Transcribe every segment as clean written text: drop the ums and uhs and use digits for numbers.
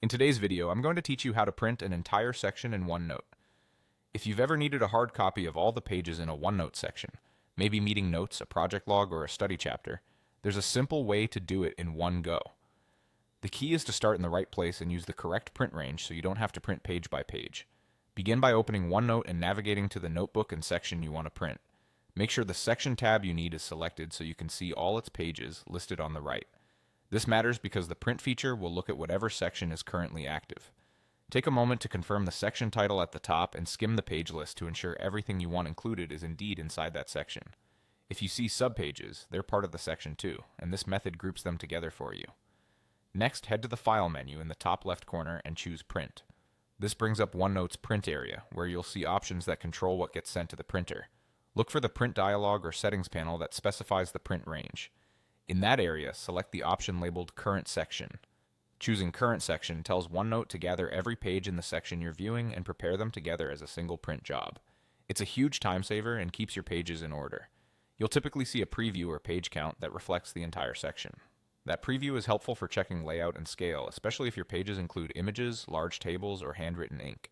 In today's video, I'm going to teach you how to print an entire section in OneNote. If you've ever needed a hard copy of all the pages in a OneNote section, maybe meeting notes, a project log, or a study chapter, there's a simple way to do it in one go. The key is to start in the right place and use the correct print range so you don't have to print page by page. Begin by opening OneNote and navigating to the notebook and section you want to print. Make sure the section tab you need is selected so you can see all its pages listed on the right. This matters because the print feature will look at whatever section is currently active. Take a moment to confirm the section title at the top and skim the page list to ensure everything you want included is indeed inside that section. If you see subpages, they're part of the section too, and this method groups them together for you. Next, head to the File menu in the top left corner and choose Print. This brings up OneNote's Print area, where you'll see options that control what gets sent to the printer. Look for the Print dialog or settings panel that specifies the print range. In that area, select the option labeled Current Section. Choosing Current Section tells OneNote to gather every page in the section you're viewing and prepare them together as a single print job. It's a huge time saver and keeps your pages in order. You'll typically see a preview or page count that reflects the entire section. That preview is helpful for checking layout and scale, especially if your pages include images, large tables, or handwritten ink.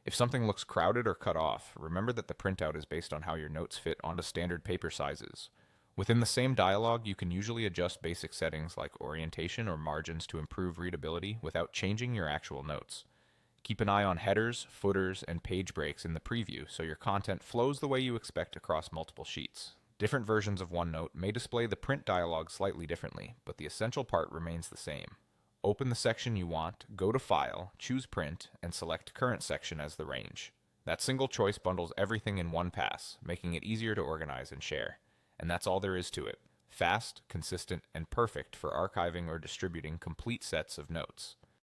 If something looks crowded or cut off, remember that the printout is based on how your notes fit onto standard paper sizes. Within the same dialog, you can usually adjust basic settings like orientation or margins to improve readability without changing your actual notes. Keep an eye on headers, footers, and page breaks in the preview so your content flows the way you expect across multiple sheets. Different versions of OneNote may display the print dialog slightly differently, but the essential part remains the same. Open the section you want, go to File, choose Print, and select Current Section as the range. That single choice bundles everything in one pass, making it easier to organize and share. And that's all there is to it. Fast, consistent, and perfect for archiving or distributing complete sets of notes.